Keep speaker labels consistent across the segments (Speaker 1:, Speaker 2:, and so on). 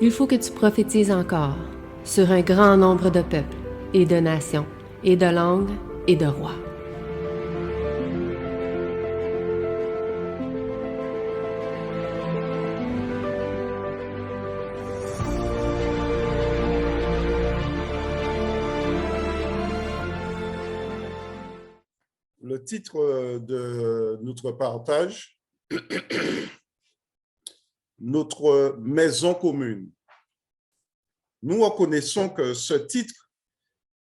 Speaker 1: Il faut que tu prophétises encore sur un grand nombre de peuples et de nations et de langues et de rois.
Speaker 2: Le titre de notre partage, notre maison commune. Nous reconnaissons que ce titre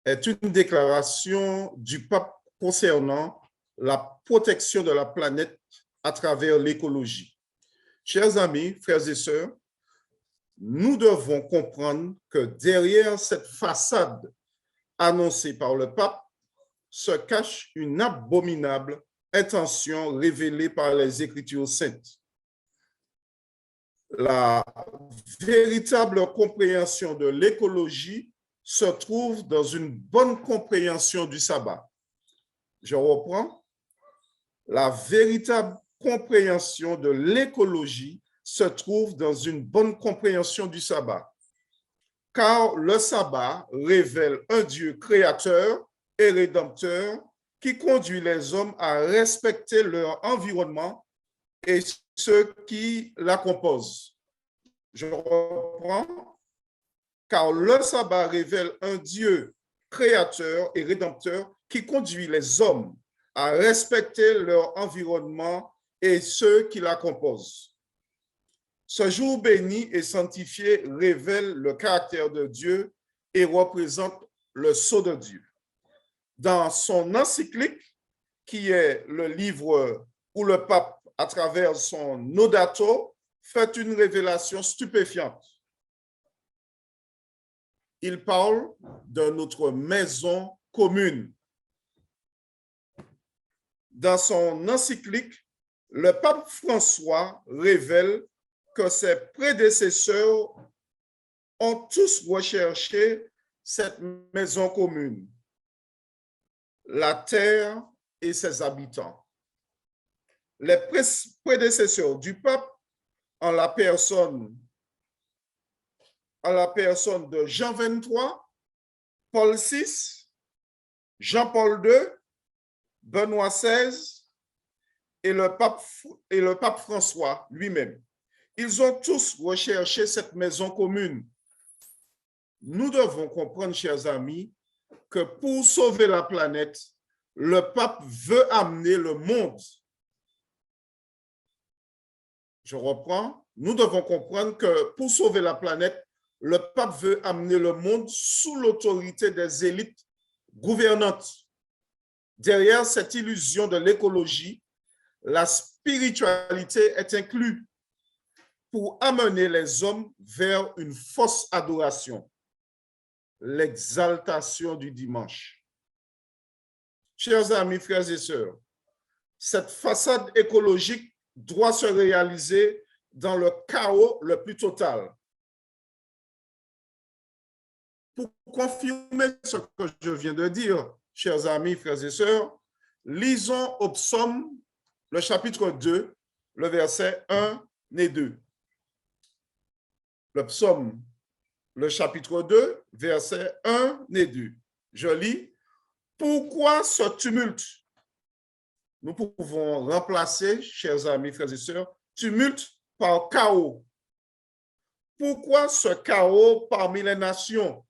Speaker 2: est une déclaration du pape concernant la protection de la planète à travers l'écologie. Chers amis, frères et sœurs, nous devons comprendre que derrière cette façade annoncée par le pape se cache une abominable intention révélée par les Écritures saintes. La véritable compréhension de l'écologie se trouve dans une bonne compréhension du sabbat. Je reprends. La véritable compréhension de l'écologie se trouve dans une bonne compréhension du sabbat. Car le sabbat révèle un Dieu créateur et rédempteur qui conduit les hommes à respecter leur environnement et ceux qui la composent. Je reprends. Car le sabbat révèle un Dieu créateur et rédempteur qui conduit les hommes à respecter leur environnement et ceux qui la composent. Ce jour béni et sanctifié révèle le caractère de Dieu et représente le sceau de Dieu. Dans son encyclique, qui est le livre où le pape, à travers son Laudato, fait une révélation stupéfiante. Il parle de notre maison commune. Dans son encyclique, le pape François révèle que ses prédécesseurs ont tous recherché cette maison commune, la terre et ses habitants. Les prédécesseurs du pape, en la personne de Jean 23, Paul VI, Jean-Paul II, Benoît XVI et le pape François lui-même. Ils ont tous recherché cette maison commune. Nous devons comprendre, chers amis, que pour sauver la planète, le pape veut amener le monde. Je reprends. Nous devons comprendre que pour sauver la planète, le pape veut amener le monde sous l'autorité des élites gouvernantes. Derrière cette illusion de l'écologie, la spiritualité est inclue pour amener les hommes vers une fausse adoration, l'exaltation du dimanche. Chers amis, frères et sœurs, cette façade écologique doit se réaliser dans le chaos le plus total. Pour confirmer ce que je viens de dire, chers amis, frères et sœurs, lisons au psaume, le chapitre 2, le verset 1 et 2. Le psaume, le chapitre 2, verset 1 et 2. Je lis. Pourquoi ce tumulte? Nous pouvons remplacer, chers amis, frères et sœurs, tumulte par chaos. Pourquoi ce chaos parmi les nations?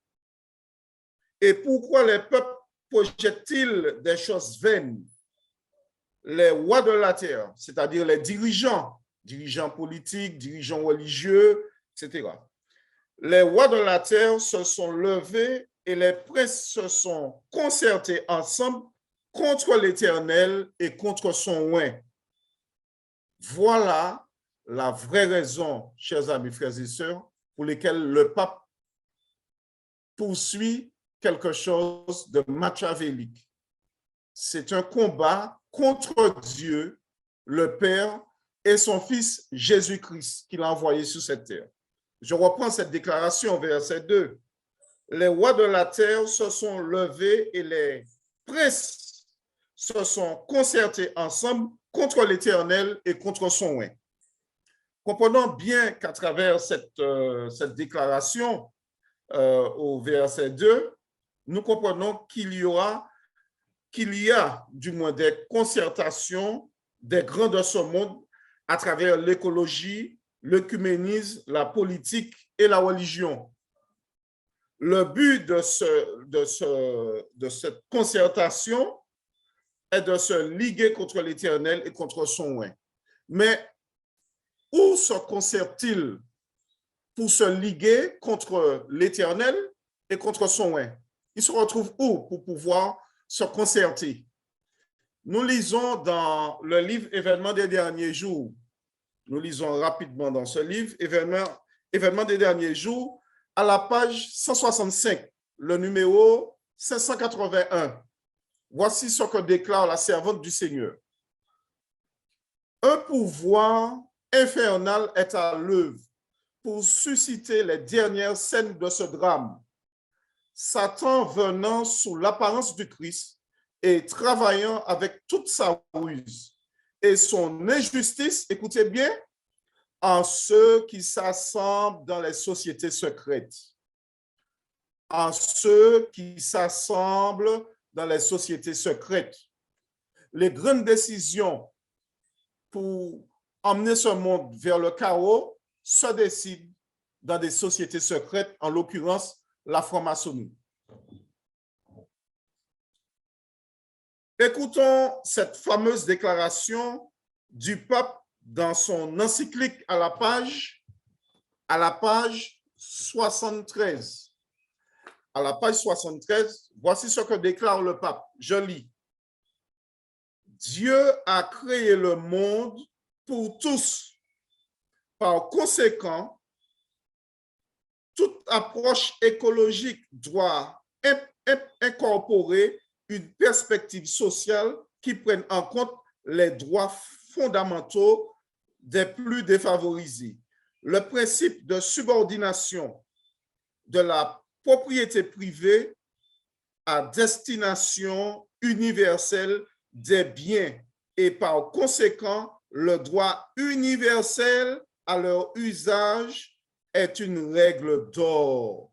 Speaker 2: Et pourquoi les peuples projettent-ils des choses vaines? Les rois de la terre, c'est-à-dire les dirigeants politiques, dirigeants religieux, etc. Les rois de la terre se sont levés et les princes se sont concertés ensemble contre l'Éternel et contre son oint. Voilà la vraie raison, chers amis, frères et sœurs, pour lesquelles le pape poursuit quelque chose de machiavélique. C'est un combat contre Dieu, le Père, et son Fils Jésus-Christ qu'il a envoyé sur cette terre. Je reprends cette déclaration, verset 2. Les rois de la terre se sont levés et les princes se sont concertés ensemble contre l'Éternel et contre son oint. Comprenons bien qu'à travers cette déclaration au verset 2, nous comprenons qu'il y a du moins des concertations des grands de ce monde à travers l'écologie, l'œcuménisme, la politique et la religion. Le but de cette concertation est de se liguer contre l'Éternel et contre son oint. Mais où se concerte-t-il pour se liguer contre l'Éternel et contre son oint? Il se retrouve où pour pouvoir se concerter? Nous lisons dans le livre Événements des derniers jours. Nous lisons rapidement dans ce livre Événements des derniers jours, à la page 165, le numéro 581. Voici ce que déclare la servante du Seigneur. Un pouvoir infernal est à l'œuvre pour susciter les dernières scènes de ce drame. Satan venant sous l'apparence du Christ et travaillant avec toute sa ruse et son injustice, écoutez bien, en ceux qui s'assemblent dans les sociétés secrètes. En ceux qui s'assemblent dans les sociétés secrètes. Les grandes décisions pour emmener ce monde vers le chaos se décident dans des sociétés secrètes, en l'occurrence la franc-maçonnerie. Écoutons cette fameuse déclaration du pape dans son encyclique à la page 73. À la page 73, voici ce que déclare le pape. Je lis. Dieu a créé le monde pour tous. Par conséquent, toute approche écologique doit incorporer une perspective sociale qui prenne en compte les droits fondamentaux des plus défavorisés. Le principe de subordination de la propriété privée à destination universelle des biens et par conséquent, le droit universel à leur usage est une règle d'or.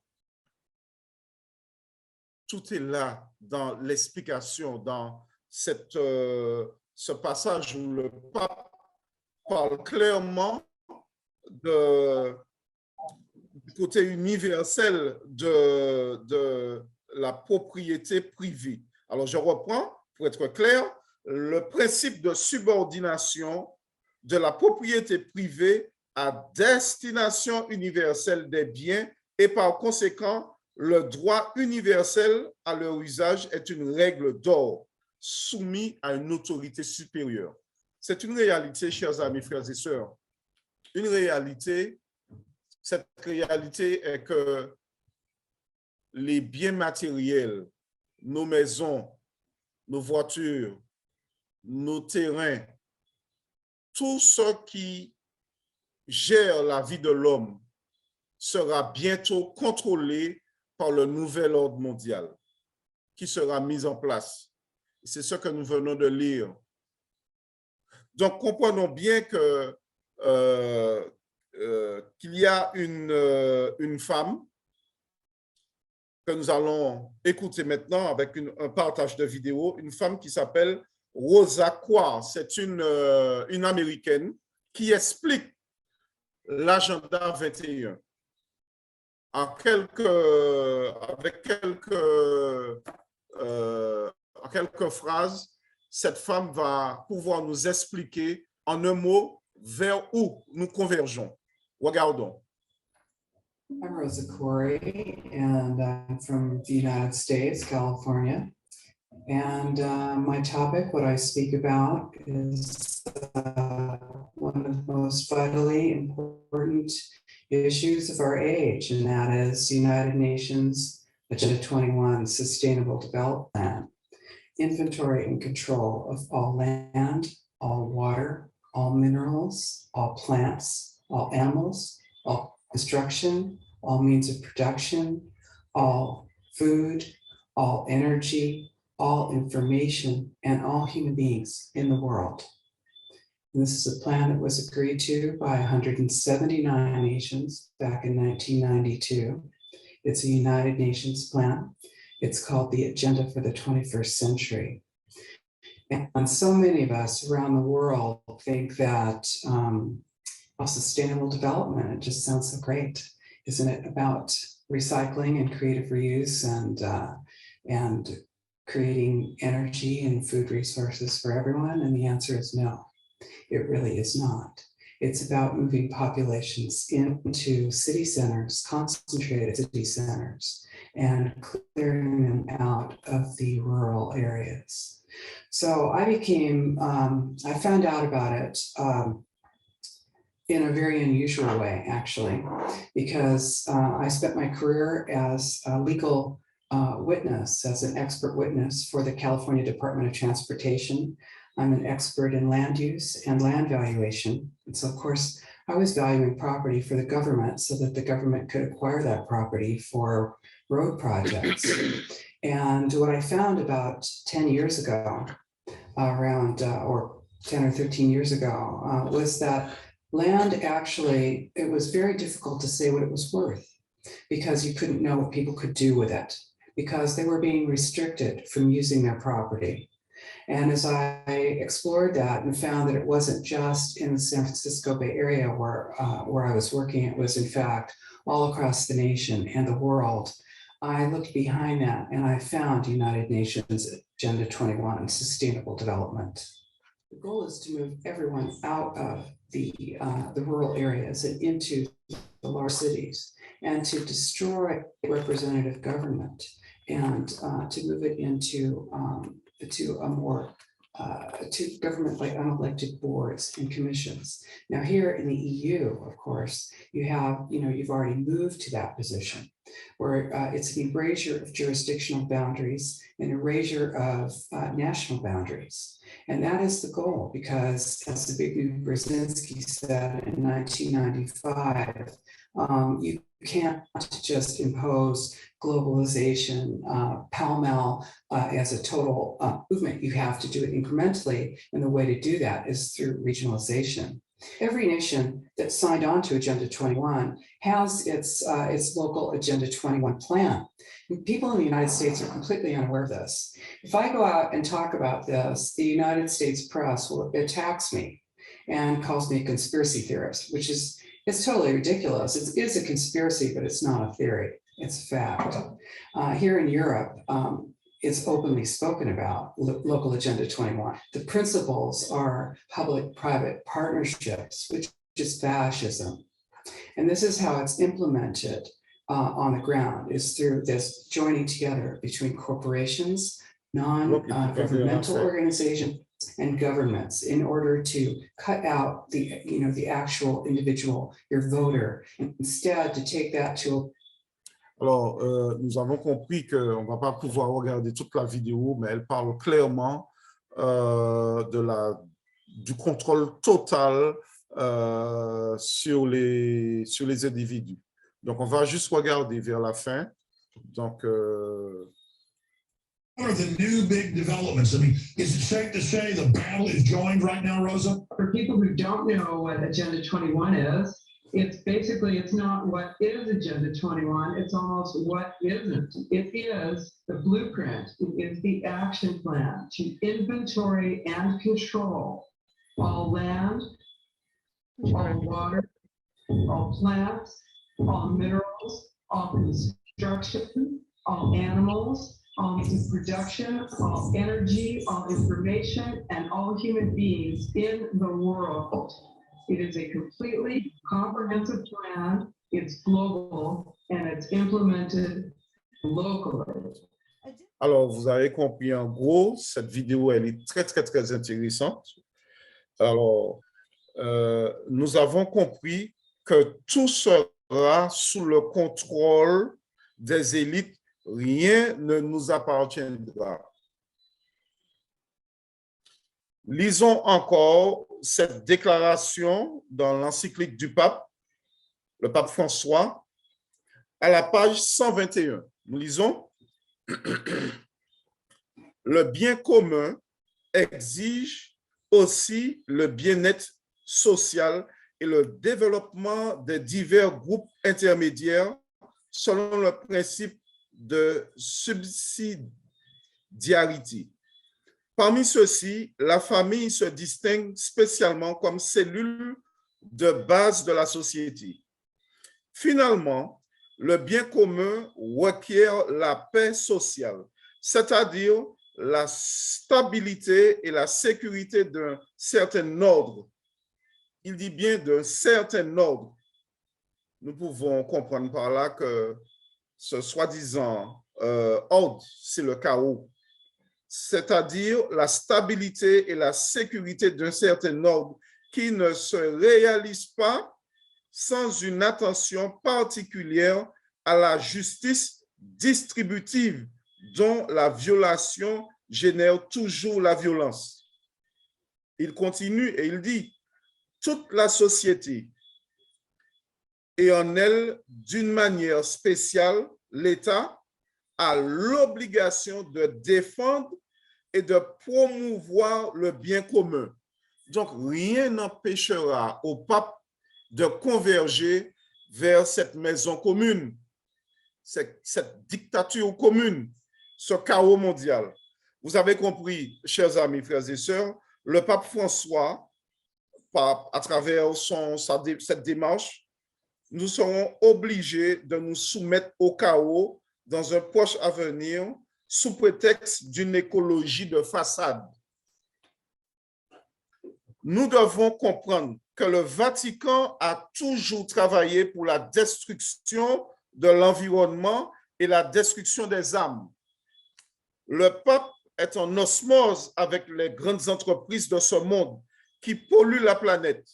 Speaker 2: Tout est là dans l'explication, dans ce passage où le pape parle clairement du côté universel de la propriété privée. Alors, je reprends, pour être clair, le principe de subordination de la propriété privée à destination universelle des biens et par conséquent, le droit universel à leur usage est une règle d'or soumise à une autorité supérieure. C'est une réalité, chers amis, frères et sœurs. Une réalité, cette réalité est que les biens matériels, nos maisons, nos voitures, nos terrains, tout ce qui gère la vie de l'homme sera bientôt contrôlé par le nouvel ordre mondial qui sera mis en place. C'est ce que nous venons de lire. Donc, comprenons bien que qu'il y a une femme que nous allons écouter maintenant avec un partage de vidéo, une femme qui s'appelle Rosa Quar. C'est une Américaine qui explique l'agenda 21 avec quelques phrases. Cette femme va pouvoir nous expliquer en un mot vers où nous convergeons. Regardons.
Speaker 3: I'm Rosa Corey, and I'm from the United States, California. And my topic, what I speak about, is one of the most vitally important issues of our age, and that is the United Nations Agenda 21 Sustainable Development Plan. Inventory and control of all land, all water, all minerals, all plants, all animals, all construction, all means of production, all food, all energy, all information, and all human beings in the world. And this is a plan that was agreed to by 179 nations back in 1992. It's a United Nations plan. It's called the Agenda for the 21st Century. And so many of us around the world think that sustainable development, it just sounds so great. Isn't it about recycling and creative reuse and creating energy and food resources for everyone? And the answer is no, it really is not. It's about moving populations into city centers, concentrated city centers, and clearing them out of the rural areas. So I found out about it in a very unusual way, actually, because I spent my career as a legal witness, as an expert witness for the California Department of Transportation. I'm an expert in land use and land valuation. And so, of course, I was valuing property for the government so that the government could acquire that property for road projects. And what I found about 10 years ago, or 10 or 13 years ago, was that land actually, it was very difficult to say what it was worth because you couldn't know what people could do with it because they were being restricted from using their property. And as I explored that and found that it wasn't just in the San Francisco Bay Area where I was working, it was in fact all across the nation and the world, I looked behind that and I found United Nations Agenda 21, Sustainable Development. The goal is to move everyone out of the rural areas and into the large cities and to destroy representative government and to move it into a more to government like unelected boards and commissions. Now here in the EU, of course, you've already moved to that position where it's an erasure of jurisdictional boundaries and erasure of national boundaries. And that is the goal because as Zbigniew Brzezinski said in 1995, you can't just impose globalization pell-mell as a total movement. You have to do it incrementally, and the way to do that is through regionalization. Every nation that signed on to Agenda 21 has its local Agenda 21 plan. And people in the United States are completely unaware of this. If I go out and talk about this, the United States press will attacks me and calls me a conspiracy theorist, which is it's totally ridiculous. It is a conspiracy, but it's not a theory. It's a fact. Here in Europe, it's openly spoken about, local Agenda 21. The principles are public-private partnerships, which is fascism. And this is how it's implemented on the ground, is through this joining together between corporations, non-governmental organizations, and governments in order to cut out the actual individual, your voter, instead to take that to.
Speaker 2: Alors, nous avons compris qu'on ne va pas pouvoir regarder toute la vidéo, mais elle parle clairement du contrôle total sur les individus. Donc, on va juste regarder vers la fin. Donc,
Speaker 4: What are the new big developments? I mean, is it safe to say the battle is joined right now, Rosa?
Speaker 5: For people who don't know what Agenda 21 is, it's not what is Agenda 21, it's almost what isn't. It is the blueprint, it is the action plan to inventory and control all land, all water, all plants, all minerals, all construction, all animals, all means of production, all energy, all information, and all human beings in the world. It is a completely comprehensive plan, it's global, and it's implemented locally.
Speaker 2: Alors, vous avez compris en gros, cette vidéo, elle est très, très, très intéressante. Alors, nous avons compris que tout sera sous le contrôle des élites. Rien ne nous appartiendra. Lisons encore cette déclaration dans l'encyclique du pape, le pape François, à la page 121. Nous lisons « Le bien commun exige aussi le bien-être social et le développement des divers groupes intermédiaires selon le principe de subsidiarité. Parmi ceux-ci, la famille se distingue spécialement comme cellule de base de la société. Finalement, le bien commun requiert la paix sociale, c'est-à-dire la stabilité et la sécurité d'un certain ordre. Il dit bien d'un certain ordre. Nous pouvons comprendre par là que ce soi-disant ordre, c'est le chaos, c'est-à-dire la stabilité et la sécurité d'un certain ordre qui ne se réalise pas sans une attention particulière à la justice distributive dont la violation génère toujours la violence. Il continue et il dit, toute la société et en elle, d'une manière spéciale, l'État a l'obligation de défendre et de promouvoir le bien commun. Donc, rien n'empêchera au pape de converger vers cette maison commune, cette dictature commune, ce chaos mondial. Vous avez compris, chers amis, frères et sœurs, le pape François, à travers cette démarche, nous serons obligés de nous soumettre au chaos dans un proche avenir sous prétexte d'une écologie de façade. Nous devons comprendre que le Vatican a toujours travaillé pour la destruction de l'environnement et la destruction des âmes. Le pape est en osmose avec les grandes entreprises de ce monde qui polluent la planète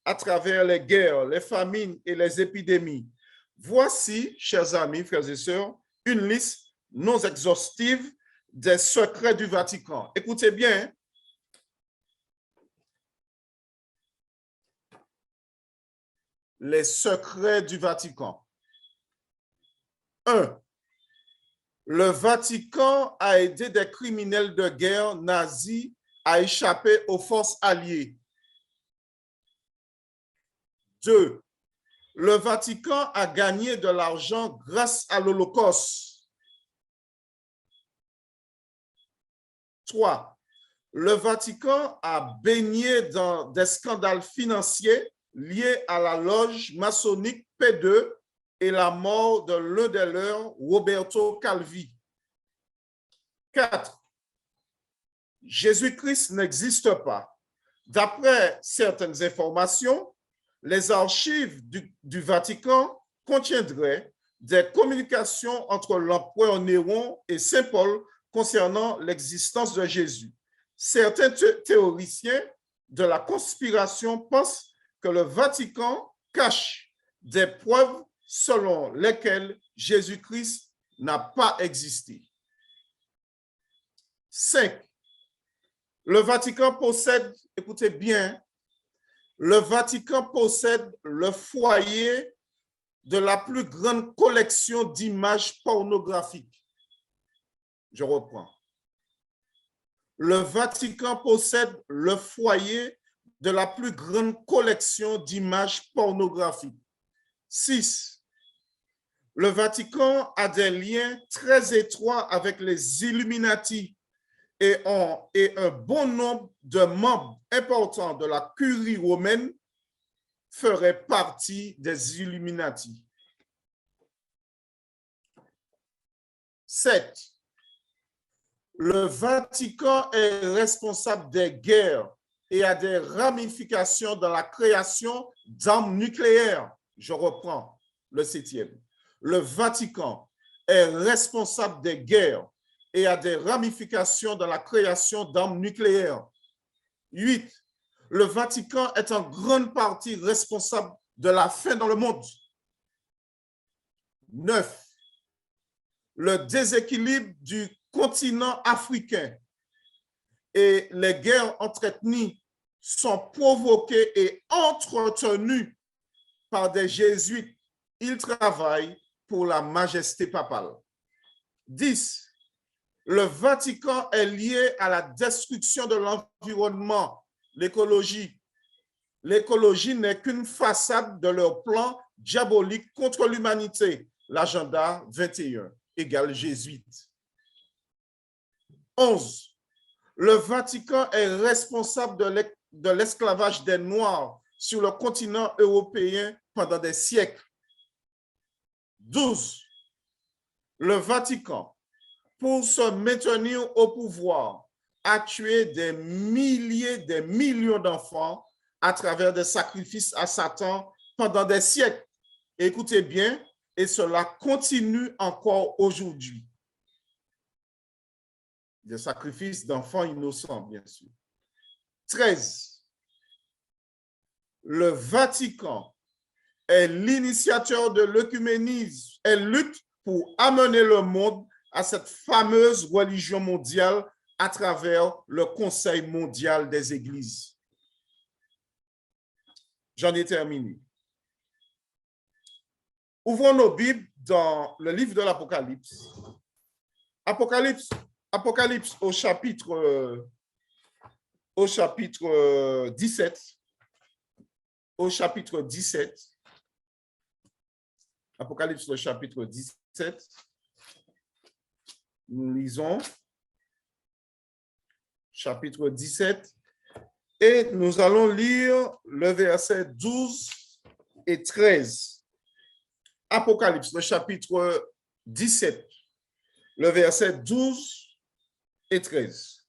Speaker 2: à travers les guerres, les famines et les épidémies. Voici, chers amis, frères et sœurs, une liste non exhaustive des secrets du Vatican. Écoutez bien. Les secrets du Vatican. 1. Le Vatican a aidé des criminels de guerre nazis à échapper aux forces alliées. 2. Le Vatican a gagné de l'argent grâce à l'Holocauste. 3. Le Vatican a baigné dans des scandales financiers liés à la loge maçonnique P2 et la mort de l'un des leurs, Roberto Calvi. 4. Jésus-Christ n'existe pas. D'après certaines informations, les archives du Vatican contiendraient des communications entre l'empereur Néron et Saint Paul concernant l'existence de Jésus. Certains théoriciens de la conspiration pensent que le Vatican cache des preuves selon lesquelles Jésus-Christ n'a pas existé. 5. Le Vatican possède, écoutez bien, le Vatican possède le foyer de la plus grande collection d'images pornographiques. Je reprends. Le Vatican possède le foyer de la plus grande collection d'images pornographiques. 6. Le Vatican a des liens très étroits avec les Illuminati et un bon nombre de membres importants de la curie romaine feraient partie des Illuminati. 7. Le Vatican est responsable des guerres et a des ramifications dans la création d'armes nucléaires. Je reprends le 7e. Le Vatican est responsable des guerres et a des ramifications dans la création d'armes nucléaires. 8. Le Vatican est en grande partie responsable de la faim dans le monde. 9. Le déséquilibre du continent africain et les guerres entre ethnies sont provoquées et entretenues par des jésuites. Ils travaillent pour la majesté papale. 10. Le Vatican est lié à la destruction de l'environnement l'écologie. L'écologie n'est qu'une façade de leur plan diabolique contre l'humanité. L'agenda 21 égale jésuite. 11. Le Vatican est responsable de l'esclavage des Noirs sur le continent européen pendant des siècles. 12. Le Vatican, pour se maintenir au pouvoir, a tué des milliers, des millions d'enfants à travers des sacrifices à Satan pendant des siècles. Écoutez bien, et cela continue encore aujourd'hui. Des sacrifices d'enfants innocents, bien sûr. 13. Le Vatican est l'initiateur de l'œcuménisme. Elle lutte pour amener le monde à cette fameuse religion mondiale à travers le Conseil mondial des Églises. J'en ai terminé. Ouvrons nos Bibles dans le livre de l'Apocalypse. Apocalypse au chapitre 17. Au chapitre 17. Apocalypse, le chapitre 17. Nous lisons chapitre 17 et nous allons lire le verset 12 et 13. Apocalypse, le chapitre 17, le verset 12 et 13.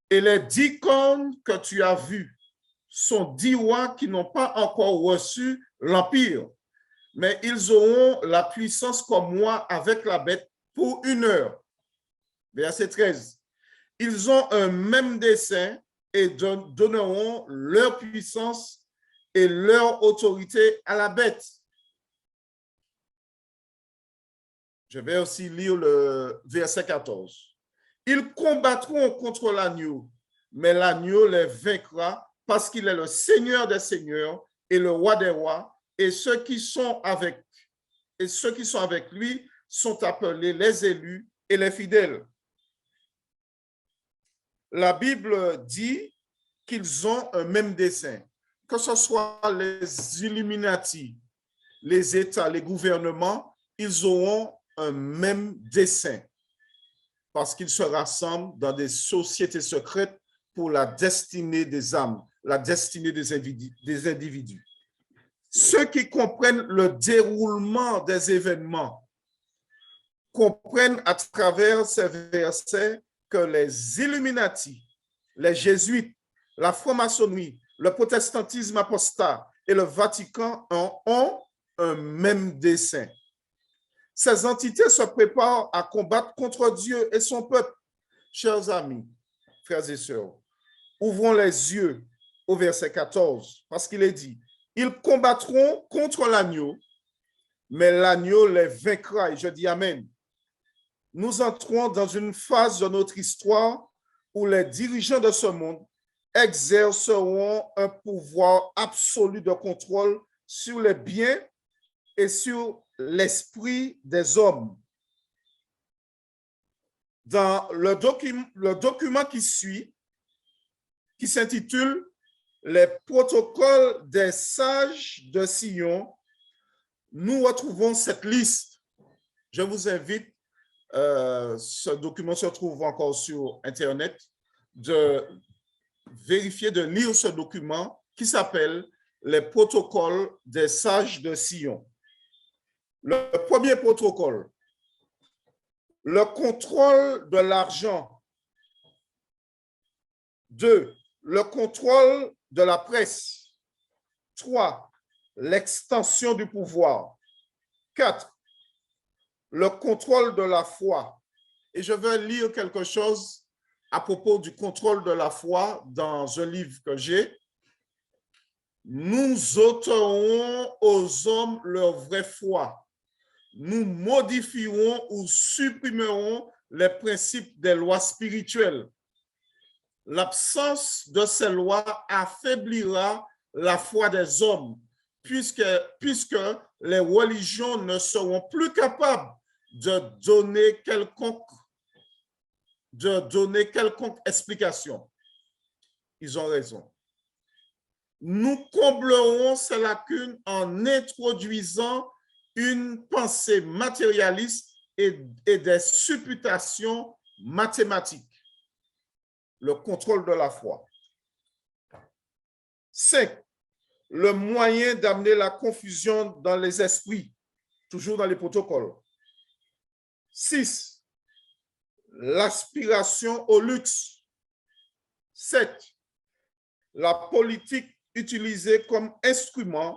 Speaker 2: Et les 10 cornes que tu as vues sont 10 rois qui n'ont pas encore reçu l'empire, mais ils auront la puissance comme moi avec la bête pour 1 heure. Verset 13. Ils ont un même dessein et donneront leur puissance et leur autorité à la bête. Je vais aussi lire le verset 14. Ils combattront contre l'agneau, mais l'agneau les vaincra parce qu'il est le Seigneur des seigneurs et le roi des rois, et ceux qui sont avec lui sont appelés les élus et les fidèles. La Bible dit qu'ils ont un même dessein, que ce soit les Illuminati, les États, les gouvernements, ils auront un même dessein parce qu'ils se rassemblent dans des sociétés secrètes pour la destinée des âmes, la destinée des individus. Ceux qui comprennent le déroulement des événements comprennent à travers ces versets que les Illuminati, les jésuites, la franc-maçonnerie, le protestantisme apostat et le Vatican ont un même dessein. Ces entités se préparent à combattre contre Dieu et son peuple. Chers amis, frères et sœurs, ouvrons les yeux au verset 14, parce qu'il est dit, ils combattront contre l'agneau, mais l'agneau les vaincra. Et je dis Amen. Nous entrons dans une phase de notre histoire où les dirigeants de ce monde exerceront un pouvoir absolu de contrôle sur les biens et sur l'esprit des hommes. Dans le document qui suit, qui s'intitule « Les protocoles des sages de Sion », nous retrouvons cette liste. Je vous invite, ce document se trouve encore sur Internet, de vérifier, de lire ce document qui s'appelle « Les protocoles des sages de Sion ». Le premier protocole, le contrôle de l'argent. 2, le contrôle de la presse. 3, l'extension du pouvoir. 4, le contrôle de la foi. Et je vais lire quelque chose à propos du contrôle de la foi dans un livre que j'ai. Nous ôterons aux hommes leur vraie foi. Nous modifierons ou supprimerons les principes des lois spirituelles. L'absence de ces lois affaiblira la foi des hommes, puisque les religions ne seront plus capables de donner quelconque de donner quelconque explication. Ils ont raison. Nous comblerons ces lacunes en introduisant une pensée matérialiste et des supputations mathématiques. Le contrôle de la foi. 5. Le moyen d'amener la confusion dans les esprits, toujours dans les protocoles. 6. L'aspiration au luxe. 7. La politique utilisée comme instrument.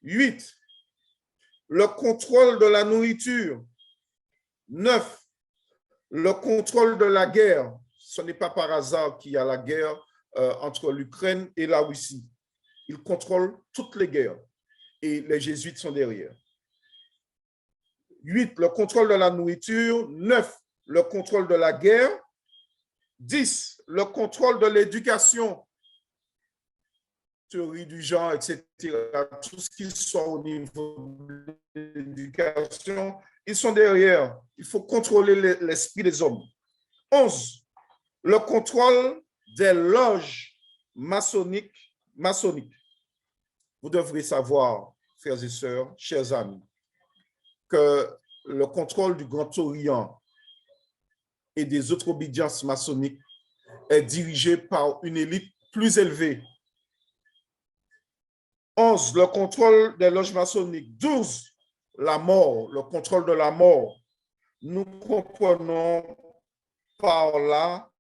Speaker 2: 8. Le contrôle de la nourriture. 9. Le contrôle de la guerre. Ce n'est pas par hasard qu'il y a la guerre entre l'Ukraine et la Russie. Ils contrôlent toutes les guerres et les jésuites sont derrière. 8. Le contrôle de la nourriture. 9. Le contrôle de la guerre. 10. Le contrôle de l'éducation. Théorie du genre, etc. Tout ce qui soit au niveau de l'éducation, ils sont derrière. Il faut contrôler l'esprit des hommes. 11. Le contrôle des loges maçonniques. Vous devrez savoir, frères et sœurs, chers amis, que le contrôle du Grand Orient et des autres obédiences maçonniques est dirigé par une élite plus élevée. 11. Le contrôle des loges maçonniques. 12. La mort, le contrôle de la mort. Nous comprenons par là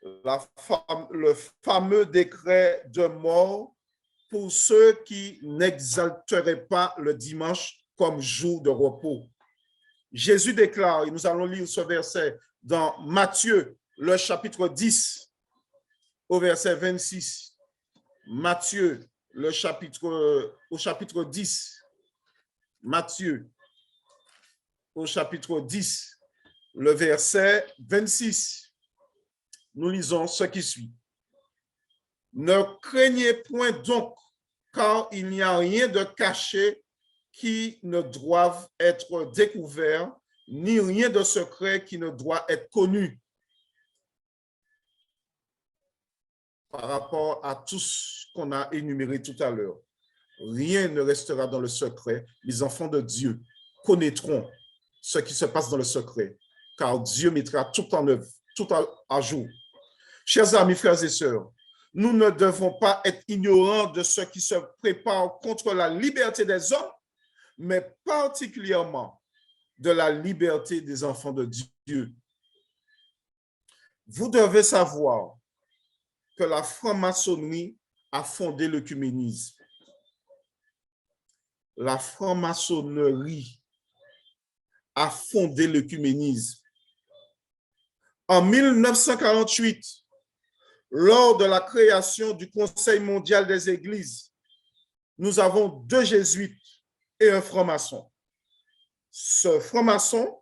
Speaker 2: le fameux décret de mort pour ceux qui n'exalteraient pas le dimanche comme jour de repos. Jésus déclare, et nous allons lire ce verset dans Matthieu, le chapitre 10, au verset 26. Matthieu, au chapitre 10. Matthieu, au chapitre 10, le verset 26. Nous lisons ce qui suit. Ne craignez point donc, car il n'y a rien de caché qui ne doive être découvert, ni rien de secret qui ne doit être connu. Par rapport à tout ce qu'on a énuméré tout à l'heure, rien ne restera dans le secret. Les enfants de Dieu connaîtront ce qui se passe dans le secret, car Dieu mettra tout en œuvre, tout à jour. Chers amis, frères et sœurs, nous ne devons pas être ignorants de ce qui se prépare contre la liberté des hommes, mais particulièrement de la liberté des enfants de Dieu. Vous devez savoir que la franc-maçonnerie a fondé l'œcuménisme. La franc-maçonnerie a fondé l'œcuménisme. En 1948, lors de la création du Conseil mondial des Églises, nous avons 2 jésuites et un franc-maçon. Ce franc-maçon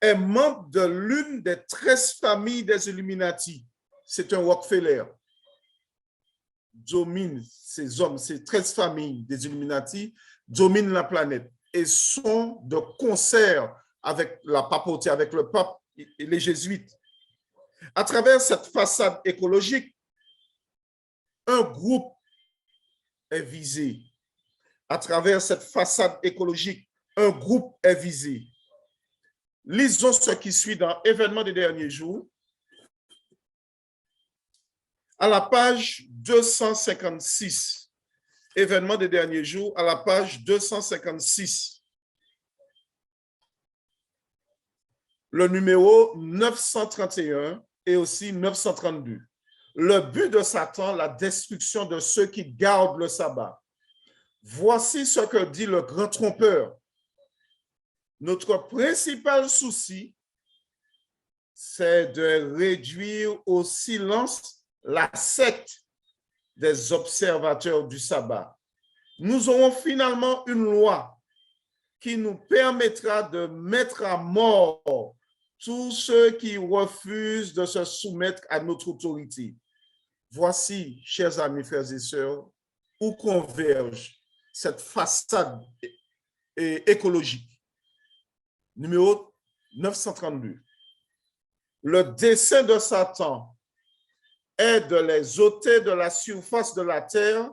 Speaker 2: est membre de l'une des 13 familles des Illuminati. C'est un Rockefeller. Domine ces hommes, ces 13 familles des Illuminati dominent la planète et sont de concert avec la papauté, avec le pape et les jésuites. À travers cette façade écologique, un groupe est visé. À travers cette façade écologique, un groupe est visé. Lisons ce qui suit dans Événements des derniers jours, à la page 256. Événements des derniers jours, à la page 256. Le numéro 931 et aussi 932. Le but de Satan, la destruction de ceux qui gardent le sabbat. Voici ce que dit le grand trompeur. Notre principal souci, c'est de réduire au silence la secte des observateurs du sabbat. Nous aurons finalement une loi qui nous permettra de mettre à mort tous ceux qui refusent de se soumettre à notre autorité. Voici, chers amis, frères et sœurs, où converge cette façade écologique. Numéro 932. Le dessein de Satan est de les ôter de la surface de la terre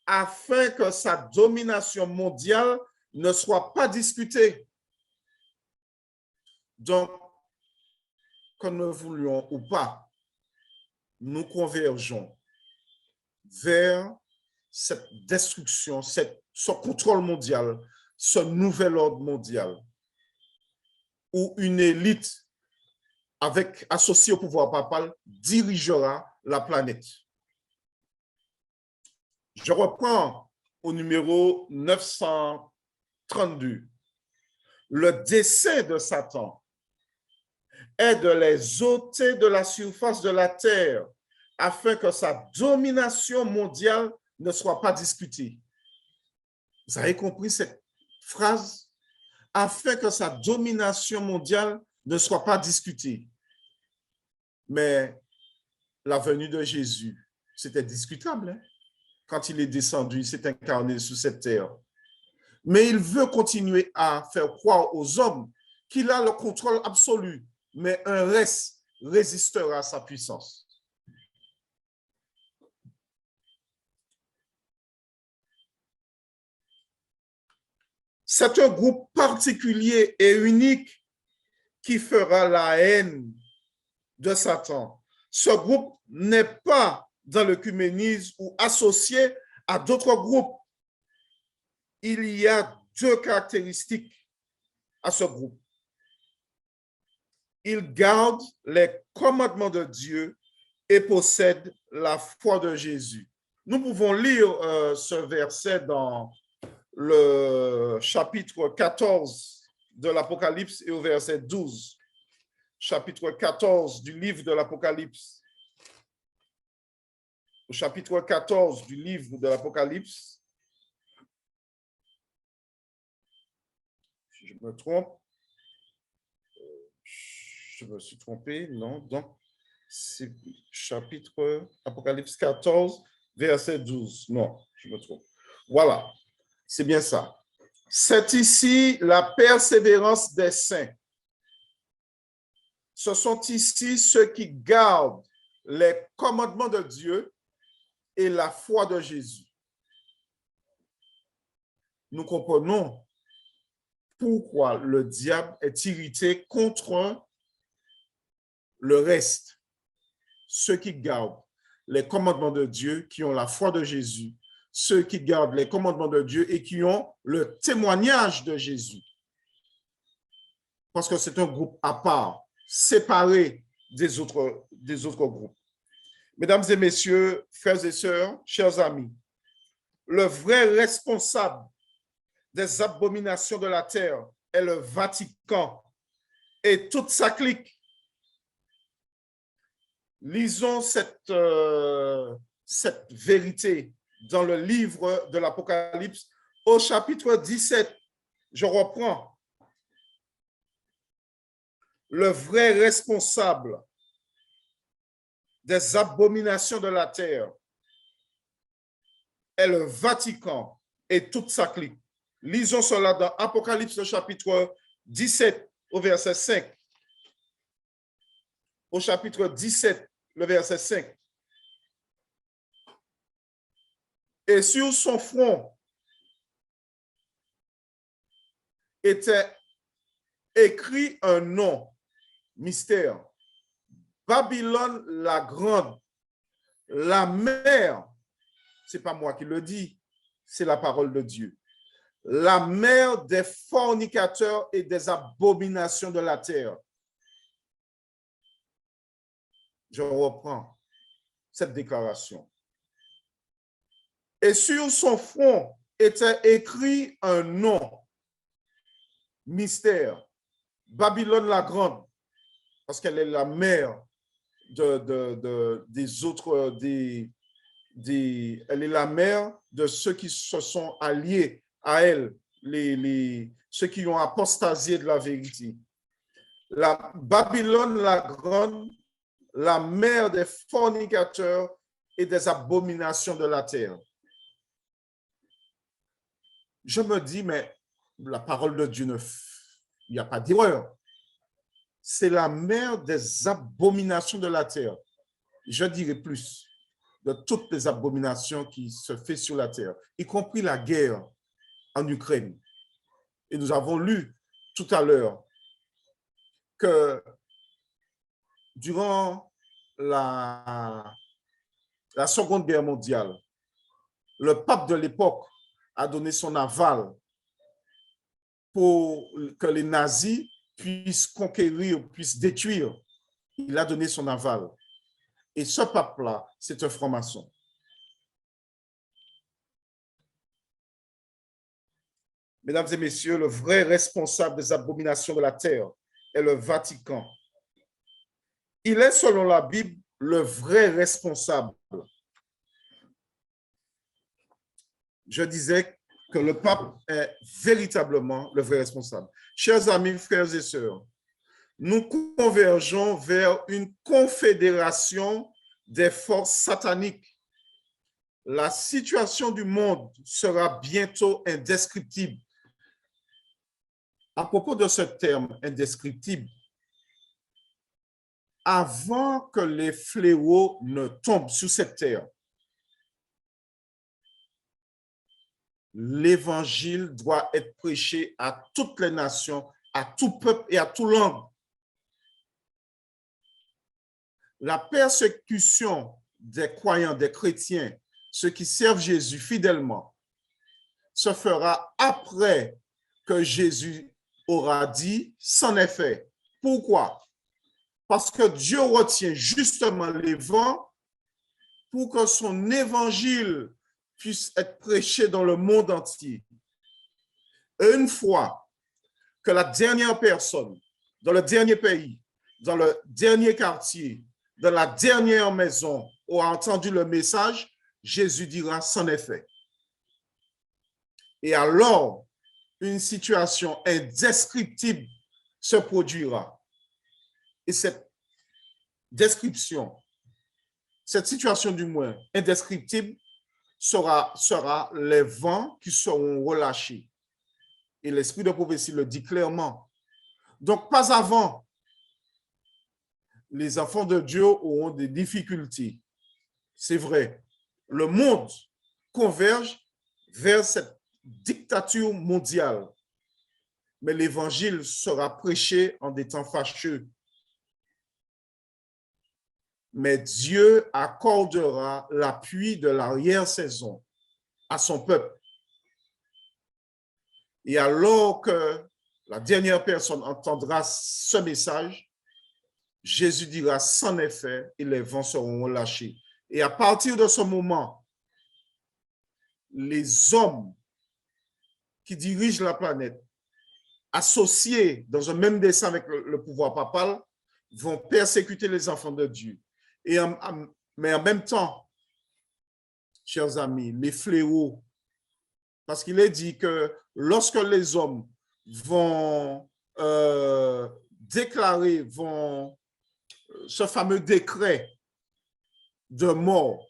Speaker 2: afin que sa domination mondiale ne soit pas discutée. Donc, que nous voulions ou pas, nous convergeons vers cette destruction, ce contrôle mondial, ce nouvel ordre mondial, où une élite associée au pouvoir papal dirigera la planète. Je reprends au numéro 932. Le dessein de Satan est de les ôter de la surface de la terre afin que sa domination mondiale ne soit pas discutée. Vous avez compris cette phrase? Afin que sa domination mondiale ne soit pas discutée. Mais la venue de Jésus, c'était discutable. Hein? Quand il est descendu, il s'est incarné sur cette terre. Mais il veut continuer à faire croire aux hommes qu'il a le contrôle absolu, mais un reste résistera à sa puissance. C'est un groupe particulier et unique qui fera la haine de Satan. Ce groupe n'est pas dans l'œcuménisme ou associé à d'autres groupes. Il y a deux caractéristiques à ce groupe. Il garde les commandements de Dieu et possède la foi de Jésus. Nous pouvons lire ce verset dans le chapitre 14 de l'Apocalypse et au verset 12. Chapitre 14 du livre de l'Apocalypse. Au chapitre 14 du livre de l'Apocalypse. Si je me trompe, je me suis trompé, non, donc c'est chapitre Apocalypse 14, verset 12. Non, je me trompe. Voilà, c'est bien ça. C'est ici la persévérance des saints. Ce sont ici ceux qui gardent les commandements de Dieu et la foi de Jésus. Nous comprenons pourquoi le diable est irrité contre le reste, ceux qui gardent les commandements de Dieu, qui ont la foi de Jésus, ceux qui gardent les commandements de Dieu et qui ont le témoignage de Jésus. Parce que c'est un groupe à part, séparé des autres groupes. Mesdames et messieurs, frères et sœurs, chers amis, le vrai responsable des abominations de la terre est le Vatican et toute sa clique. Lisons cette vérité dans le livre de l'Apocalypse au chapitre 17. Je reprends. Le vrai responsable des abominations de la terre est le Vatican et toute sa clique. Lisons cela dans Apocalypse, chapitre 17, au verset 5. Au chapitre 17, le verset 5. Et sur son front était écrit un nom, mystère. Babylone la grande, la mère, ce n'est pas moi qui le dis, c'est la parole de Dieu. La mère des fornicateurs et des abominations de la terre. Je reprends cette déclaration. Et sur son front était écrit un nom, mystère, Babylone la grande, parce qu'elle est la mère des autres, elle est la mère de ceux qui se sont alliés à elle, ceux qui ont apostasié de la vérité. La Babylone la grande, la mère des fornicateurs et des abominations de la terre. Je me dis, mais la parole de Dieu, il n'y a pas d'erreur. c'est la mère des abominations de la terre. Je dirais plus, de toutes les abominations qui se font sur la terre, y compris la guerre en Ukraine. Et nous avons lu tout à l'heure que durant la Seconde Guerre mondiale, le pape de l'époque a donné son aval pour que les nazis puissent conquérir, puissent détruire. Il a donné son aval. Et ce pape-là, c'est un franc-maçon. Mesdames et messieurs, le vrai responsable des abominations de la terre est le Vatican. Il est, selon la Bible, le vrai responsable. Je disais que le pape est véritablement le vrai responsable. Chers amis, frères et sœurs, nous convergeons vers une confédération des forces sataniques. La situation du monde sera bientôt indescriptible. À propos de ce terme indescriptible, avant que les fléaux ne tombent sur cette terre, l'évangile doit être prêché à toutes les nations, à tout peuple et à toute langue. La persécution des croyants, des chrétiens, ceux qui servent Jésus fidèlement, se fera après que Jésus aura dit « c'en est fait ». Pourquoi? Parce que Dieu retient justement les vents pour que son évangile puisse être prêché dans le monde entier. Et une fois que la dernière personne, dans le dernier pays, dans le dernier quartier, dans la dernière maison, aura entendu le message, Jésus dira « c'en est fait ». Et alors, une situation indescriptible se produira. Et cette description, cette situation du moins indescriptible, sera les vents qui seront relâchés. Et l'esprit de prophétie le dit clairement. Donc, pas avant, les enfants de Dieu auront des difficultés. C'est vrai. Le monde converge vers cette dictature mondiale. Mais l'évangile sera prêché en des temps fâcheux. Mais Dieu accordera l'appui de l'arrière-saison à son peuple. Et alors que la dernière personne entendra ce message, Jésus dira « c'en est fait » et les vents seront relâchés. Et à partir de ce moment, les hommes qui dirigent la planète, associés dans un même dessein avec le pouvoir papal, vont persécuter les enfants de Dieu. Mais en même temps, chers amis, les fléaux, parce qu'il est dit que lorsque les hommes vont déclarer, ce fameux décret de mort,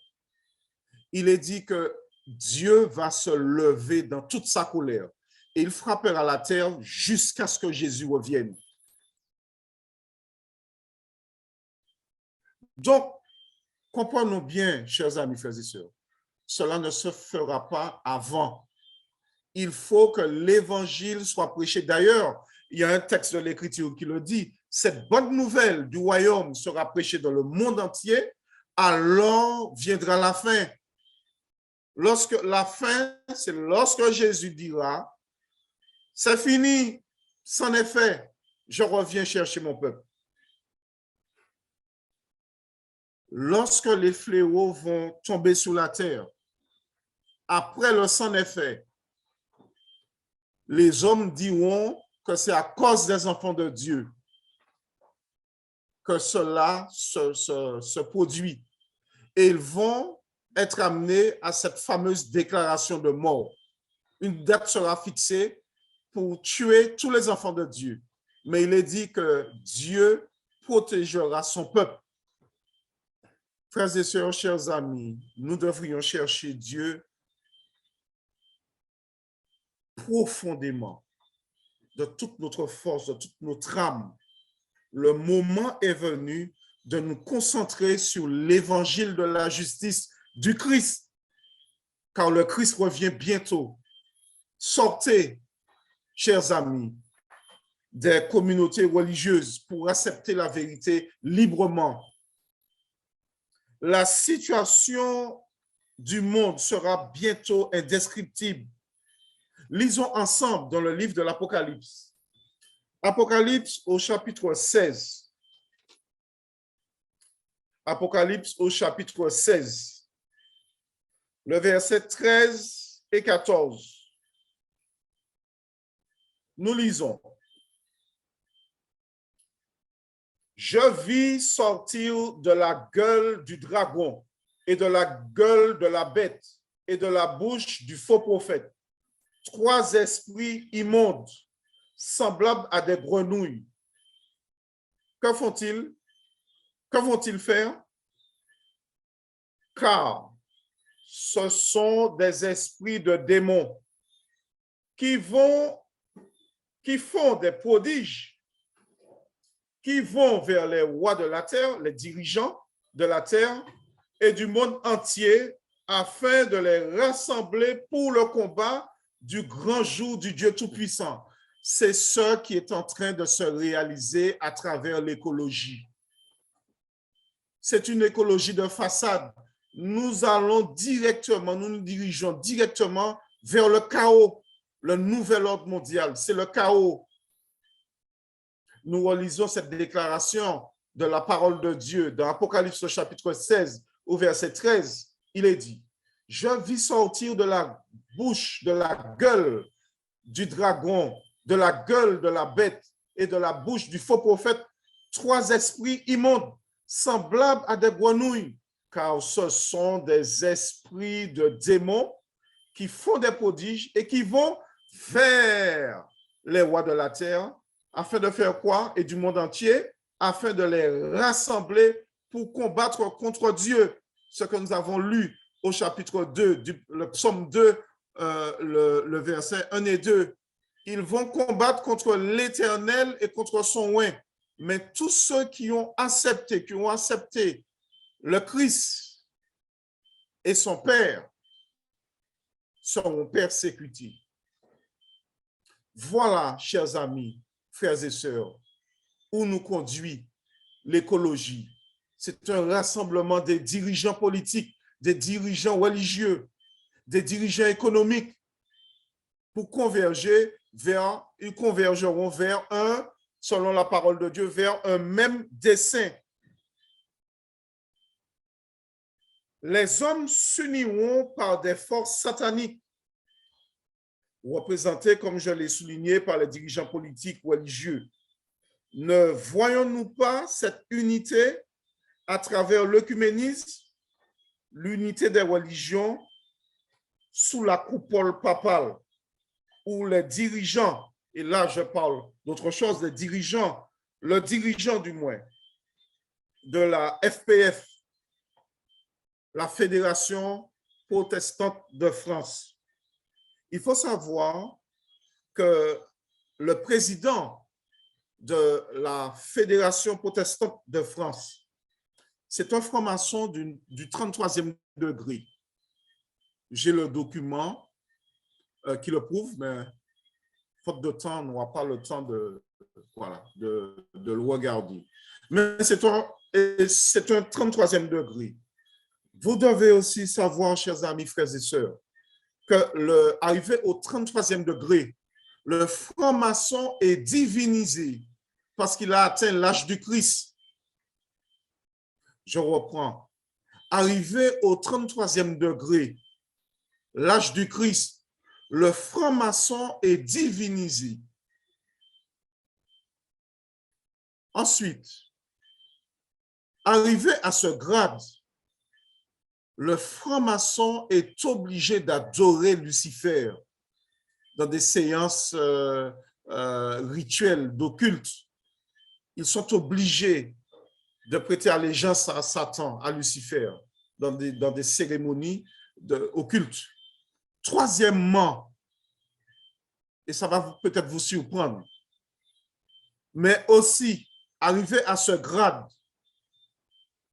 Speaker 2: il est dit que Dieu va se lever dans toute sa colère et il frappera la terre jusqu'à ce que Jésus revienne. Donc, comprenons bien, chers amis, frères et sœurs, cela ne se fera pas avant. Il faut que l'évangile soit prêché. D'ailleurs, il y a un texte de l'Écriture qui le dit, cette bonne nouvelle du royaume sera prêchée dans le monde entier, alors viendra la fin. La fin, c'est lorsque Jésus dira, c'est fini, c'en est fait, je reviens chercher mon peuple. Lorsque les fléaux vont tomber sur la terre, après le c'en est fait, les hommes diront que c'est à cause des enfants de Dieu que cela se produit. Et ils vont être amenés à cette fameuse déclaration de mort. Une date sera fixée pour tuer tous les enfants de Dieu. Mais il est dit que Dieu protégera son peuple. Frères et sœurs, chers amis, nous devrions chercher Dieu profondément, de toute notre force, de toute notre âme, le moment est venu de nous concentrer sur l'évangile de la justice du Christ, car le Christ revient bientôt. Sortez, chers amis, des communautés religieuses pour accepter la vérité librement. La situation du monde sera bientôt indescriptible. Lisons ensemble dans le livre de l'Apocalypse. Apocalypse au chapitre 16. Apocalypse au chapitre 16. Le verset 13 et 14. Nous lisons. Je vis sortir de la gueule du dragon et de la gueule de la bête et de la bouche du faux prophète 3 esprits immondes, semblables à des grenouilles. Que font-ils? Que vont-ils faire? Car ce sont des esprits de démons qui font des prodiges, qui vont vers les rois de la terre, les dirigeants de la terre et du monde entier, afin de les rassembler pour le combat du grand jour du Dieu Tout-Puissant. C'est ce qui est en train de se réaliser à travers l'écologie. C'est une écologie de façade. Nous allons directement, nous nous dirigeons directement vers le chaos, le nouvel ordre mondial. C'est le chaos. Nous relisons cette déclaration de la parole de Dieu dans Apocalypse au chapitre 16 au verset 13. Il est dit, « Je vis sortir de la bouche, de la gueule du dragon, de la gueule de la bête et de la bouche du faux prophète 3 esprits immondes, semblables à des grenouilles, car ce sont des esprits de démons qui font des prodiges et qui vont vers les rois de la terre, afin de faire quoi? Et du monde entier, afin de les rassembler pour combattre contre Dieu. Ce que nous avons lu au chapitre 2, le psaume 2, le verset 1 et 2. Ils vont combattre contre l'Éternel et contre son oint. Mais tous ceux qui ont accepté le Christ et son Père seront persécutés. Voilà, chers amis, frères et sœurs, où nous conduit l'écologie. C'est un rassemblement des dirigeants politiques, des dirigeants religieux, des dirigeants économiques pour ils convergeront vers selon la parole de Dieu, vers un même dessein. Les hommes s'uniront par des forces sataniques, représentées, comme je l'ai souligné, par les dirigeants politiques religieux. Ne voyons-nous pas cette unité à travers l'œcuménisme, l'unité des religions sous la coupole papale, où les dirigeants, et là je parle d'autre chose, le dirigeant du moins, de la FPF, la Fédération protestante de France. Il faut savoir que le président de la Fédération protestante de France, c'est un franc-maçon du 33e degré. J'ai le document qui le prouve, mais faute de temps, on n'aura pas le temps de le regarder. Mais c'est un 33e degré. Vous devez aussi savoir, chers amis, frères et sœurs, que arrivé au 33e degré, le franc-maçon est divinisé parce qu'il a atteint l'âge du Christ. Je reprends. Arrivé au 33e degré, l'âge du Christ, le franc-maçon est divinisé. Ensuite, arrivé à ce grade, le franc-maçon est obligé d'adorer Lucifer dans des séances rituelles d'occulte. Ils sont obligés de prêter allégeance à Satan, à Lucifer, dans des cérémonies occultes. Troisièmement, et ça va peut-être vous surprendre, mais aussi arriver à ce grade,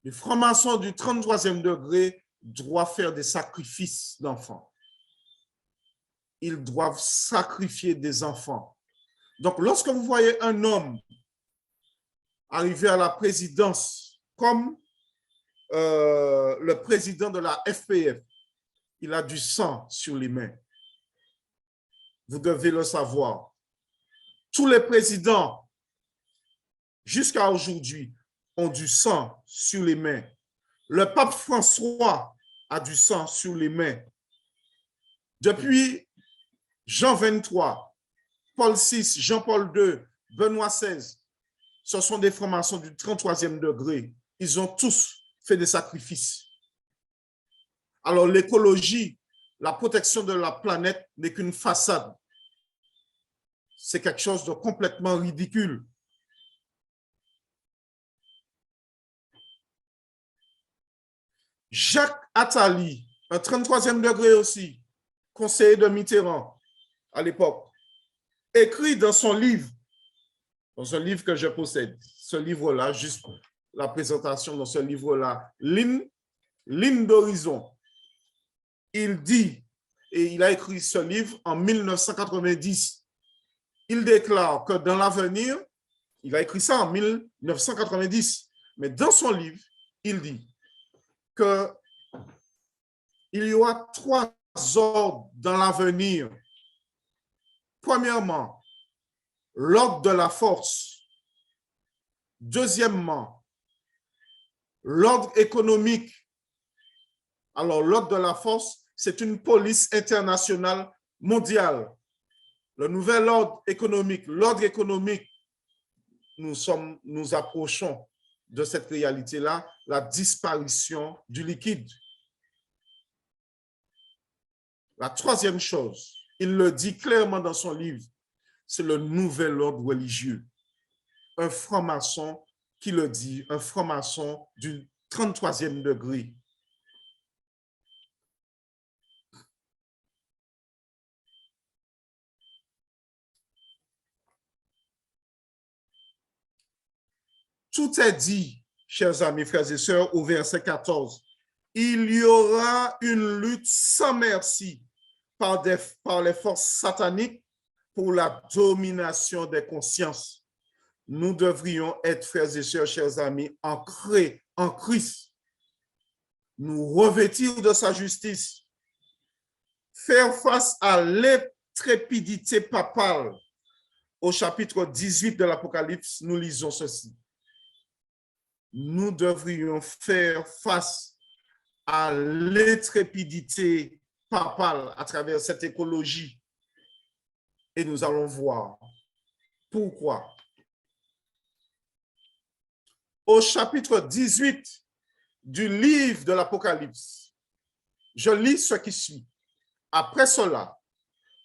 Speaker 2: les francs-maçons du 33e degré doivent faire des sacrifices d'enfants. Ils doivent sacrifier des enfants. Donc, lorsque vous voyez un homme arriver à la présidence comme le président de la FPF, il a du sang sur les mains. Vous devez le savoir. Tous les présidents, jusqu'à aujourd'hui, ont du sang sur les mains. Le pape François a du sang sur les mains. Depuis Jean 23, Paul VI, Jean-Paul II, Benoît XVI, ce sont des francs-maçons du 33e degré. Ils ont tous fait des sacrifices. Alors l'écologie, la protection de la planète n'est qu'une façade. C'est quelque chose de complètement ridicule. Jacques Attali, un 33e degré aussi, conseiller de Mitterrand à l'époque, écrit dans son livre, dans un livre que je possède, ce livre-là, juste la présentation dans ce livre-là, Ligne d'horizon. Il dit, et il a écrit ce livre en 1990, il déclare que dans l'avenir, il a écrit ça en 1990, mais dans son livre, il dit qu'il y aura 3 ordres dans l'avenir. Premièrement, l'ordre de la force. Deuxièmement, l'ordre économique. Alors, l'ordre de la force, c'est une police internationale mondiale. Le nouvel ordre économique, nous approchons de cette réalité-là, la disparition du liquide. La troisième chose, il le dit clairement dans son livre, c'est le nouvel ordre religieux. Un franc-maçon qui le dit, un franc-maçon du 33e degré. Tout est dit, chers amis, frères et sœurs, au verset 14. Il y aura une lutte sans merci par les forces sataniques pour la domination des consciences. Nous devrions être, frères et sœurs, chers amis, ancrés en Christ, nous revêtir de sa justice, faire face à l'intrépidité papale. Au chapitre 18 de l'Apocalypse, nous lisons ceci. Nous devrions faire face à l'intrépidité papale à travers cette écologie. Et nous allons voir pourquoi. Au chapitre 18 du livre de l'Apocalypse, je lis ce qui suit. Après cela,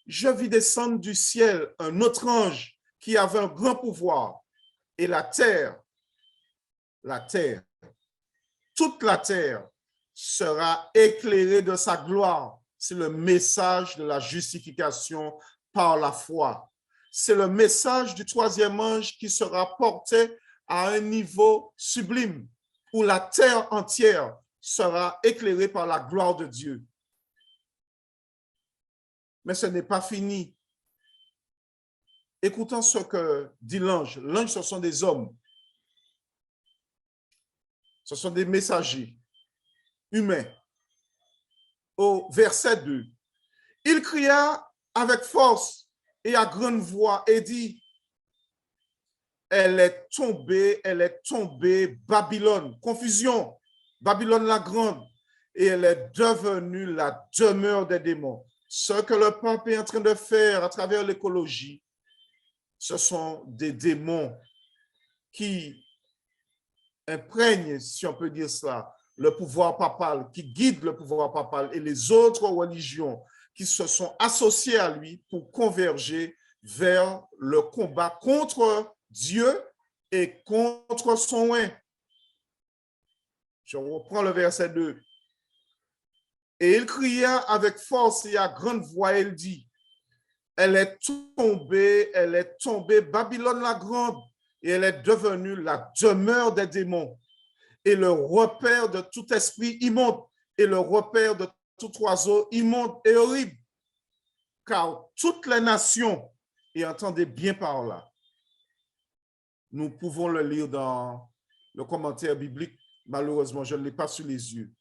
Speaker 2: je vis descendre du ciel un autre ange qui avait un grand pouvoir, et toute la terre sera éclairée de sa gloire. C'est le message de la justification par la foi. C'est le message du troisième ange qui sera porté à un niveau sublime où la terre entière sera éclairée par la gloire de Dieu. Mais ce n'est pas fini. Écoutons ce que dit l'ange. L'ange, ce sont des hommes. Ce sont des messagers humains. Au verset 2, il cria avec force et à grande voix et dit, elle est tombée, Babylone, confusion, Babylone la grande, et elle est devenue la demeure des démons. Ce que le pape est en train de faire à travers l'écologie, ce sont des démons qui imprègne, si on peut dire cela, le pouvoir papal, qui guide le pouvoir papal et les autres religions qui se sont associées à lui pour converger vers le combat contre Dieu et contre son oint. Je reprends le verset 2. Et il cria avec force et à grande voix, il dit, elle est tombée, Babylone la grande, et elle est devenue la demeure des démons et le repère de tout esprit immonde et le repère de tout oiseau immonde et horrible. Car toutes les nations, et entendez bien par là, nous pouvons le lire dans le commentaire biblique, malheureusement, je ne l'ai pas sous les yeux,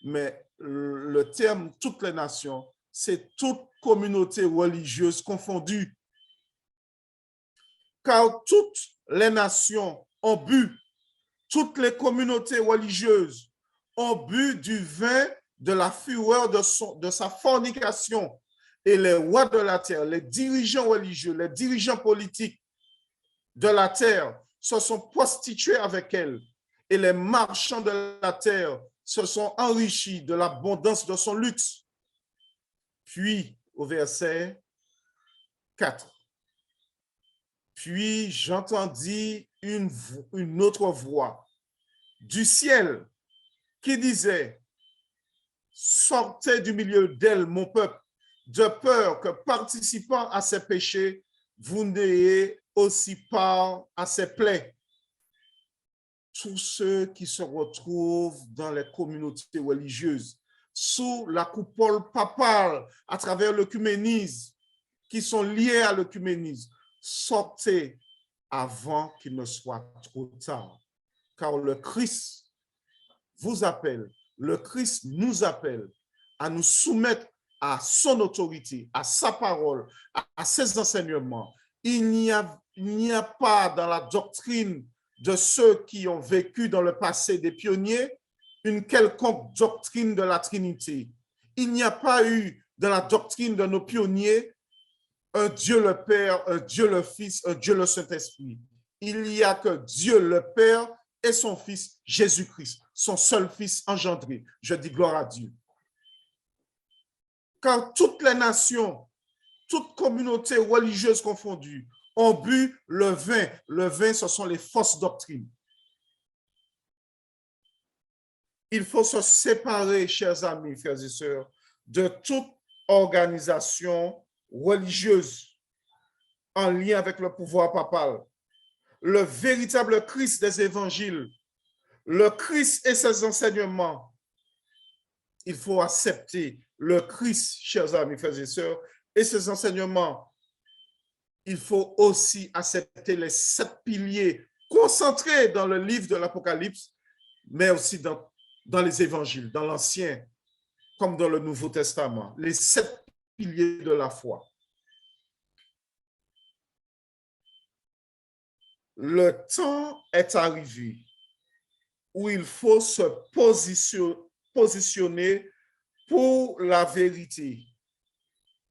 Speaker 2: mais le terme « toutes les nations », c'est toute communauté religieuse confondue. Car toutes les nations ont bu, toutes les communautés religieuses ont bu du vin de la fureur de sa fornication. Et les rois de la terre, les dirigeants religieux, les dirigeants politiques de la terre se sont prostitués avec elle. Et les marchands de la terre se sont enrichis de l'abondance de son luxe. Puis, au verset 4, puis j'entendis une autre voix du ciel qui disait, sortez du milieu d'elle, mon peuple, de peur que participant à ses péchés, vous n'ayez aussi part à ses plaies. Tous ceux qui se retrouvent dans les communautés religieuses, sous la coupole papale, à travers l'œcuménisme, qui sont liés à l'œcuménisme, sortez avant qu'il ne soit trop tard. Car le Christ vous appelle, le Christ nous appelle à nous soumettre à son autorité, à sa parole, à ses enseignements. Il n'y a pas dans la doctrine de ceux qui ont vécu dans le passé des pionniers une quelconque doctrine de la Trinité. Il n'y a pas eu dans la doctrine de nos pionniers un Dieu le Père, un Dieu le Fils, un Dieu le Saint-Esprit. Il n'y a que Dieu le Père et son Fils Jésus-Christ, son seul Fils engendré. Je dis gloire à Dieu. Car toutes les nations, toutes communautés religieuses confondues, ont bu le vin. Le vin, ce sont les fausses doctrines. Il faut se séparer, chers amis, frères et sœurs, de toute organisation religieuse en lien avec le pouvoir papal. Le véritable Christ des évangiles, le Christ et ses enseignements, il faut accepter le Christ, chers amis, frères et sœurs, et ses enseignements. Il faut aussi accepter les 7 piliers concentrés dans le livre de l'Apocalypse, mais aussi dans les évangiles, dans l'Ancien comme dans le Nouveau Testament, les 7 piliers de la foi. Le temps est arrivé où il faut se positionner pour la vérité.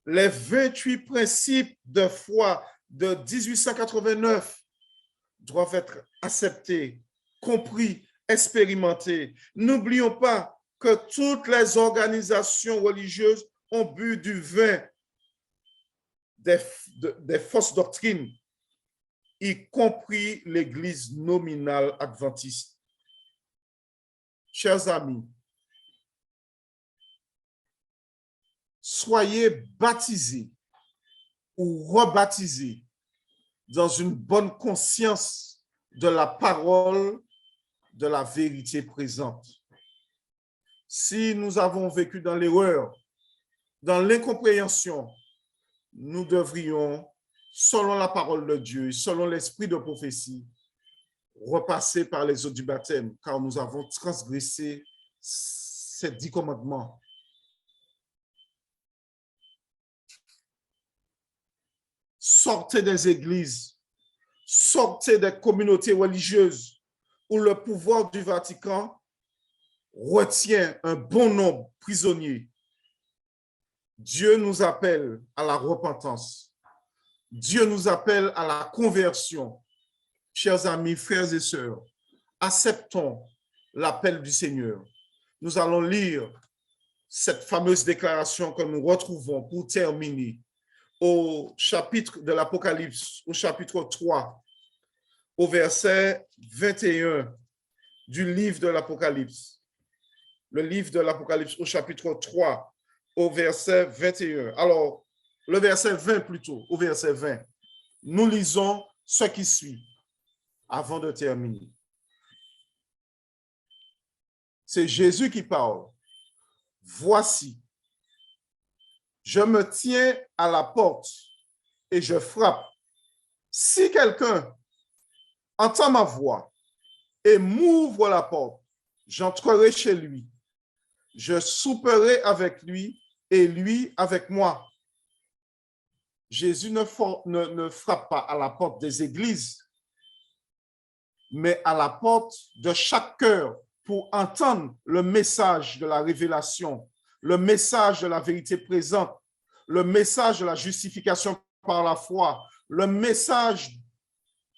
Speaker 2: Les 28 principes de foi de 1889 doivent être acceptés, compris, expérimentés. N'oublions pas que toutes les organisations religieuses ont bu du vin des fausses doctrines, y compris l'Église nominale adventiste. Chers amis, soyez baptisés ou rebaptisés dans une bonne conscience de la parole de la vérité présente. Si nous avons vécu dans l'erreur, dans l'incompréhension, nous devrions, selon la parole de Dieu, selon l'esprit de prophétie, repasser par les eaux du baptême, car nous avons transgressé ces 10 commandements. Sortez des églises, sortez des communautés religieuses où le pouvoir du Vatican retient un bon nombre prisonniers. Dieu nous appelle à la repentance. Dieu nous appelle à la conversion. Chers amis, frères et sœurs, acceptons l'appel du Seigneur. Nous allons lire cette fameuse déclaration que nous retrouvons pour terminer au chapitre de l'Apocalypse, au chapitre 3, au verset 21 du livre de l'Apocalypse. Le livre de l'Apocalypse au chapitre 3, au verset 21. Alors, le verset 20 plutôt, au verset 20. Nous lisons ce qui suit. avant de terminer. C'est Jésus qui parle. Voici, je me tiens à la porte et je frappe. Si quelqu'un entend ma voix et m'ouvre la porte, j'entrerai chez lui. Je souperai avec lui et lui avec moi. Jésus ne frappe pas à la porte des églises, mais à la porte de chaque cœur pour entendre le message de la révélation, le message de la vérité présente, le message de la justification par la foi, le message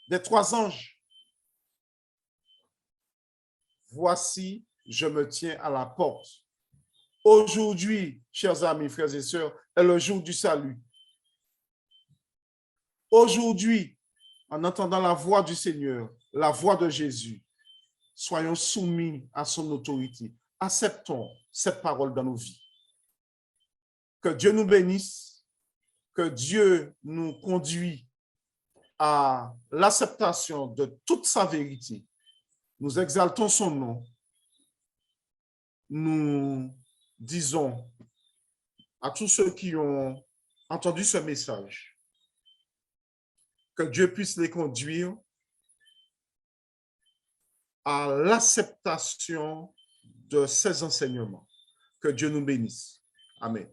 Speaker 2: des 3 anges. Voici, je me tiens à la porte. Aujourd'hui, chers amis, frères et sœurs, est le jour du salut. Aujourd'hui, en entendant la voix du Seigneur, la voix de Jésus, soyons soumis à son autorité. Acceptons cette parole dans nos vies. Que Dieu nous bénisse, que Dieu nous conduise à l'acceptation de toute sa vérité. Nous exaltons son nom. Nous disons à tous ceux qui ont entendu ce message, que Dieu puisse les conduire à l'acceptation de ces enseignements. Que Dieu nous bénisse. Amen.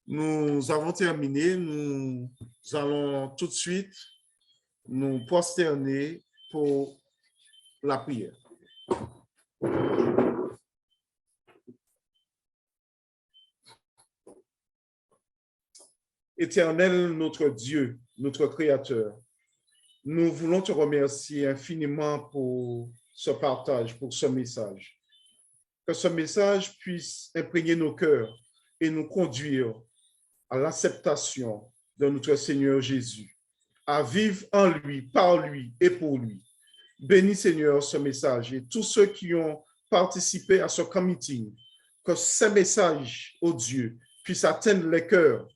Speaker 2: Nous avons terminé. Nous allons tout de suite nous prosterner pour la prière. Éternel, notre Dieu, notre Créateur, nous voulons te remercier infiniment pour ce partage, pour ce message. Que ce message puisse imprégner nos cœurs et nous conduire à l'acceptation de notre Seigneur Jésus, à vivre en lui, par lui et pour lui. Bénis, Seigneur, ce message et tous ceux qui ont participé à ce camp meeting, que ces messages, ô Dieu, puissent atteindre les cœurs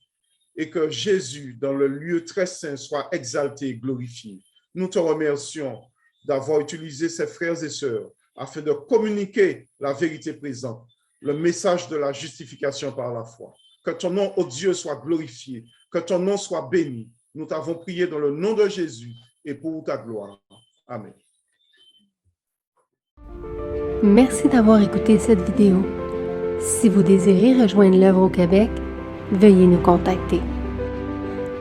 Speaker 2: et que Jésus, dans le lieu très saint, soit exalté et glorifié. Nous te remercions d'avoir utilisé ces frères et sœurs afin de communiquer la vérité présente, le message de la justification par la foi. Que ton nom, ô Dieu, soit glorifié, que ton nom soit béni. Nous t'avons prié dans le nom de Jésus et pour ta gloire. Amen.
Speaker 1: Merci d'avoir écouté cette vidéo. Si vous désirez rejoindre l'œuvre au Québec, veuillez nous contacter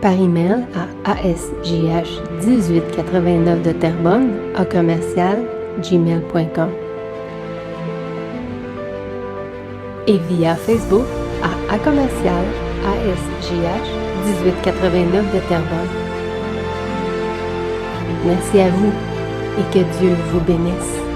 Speaker 1: par email à asjh1889 de Terrebonne à commercial@gmail.com et via Facebook à commercial asjh1889 de Terrebonne. Merci à vous et que Dieu vous bénisse.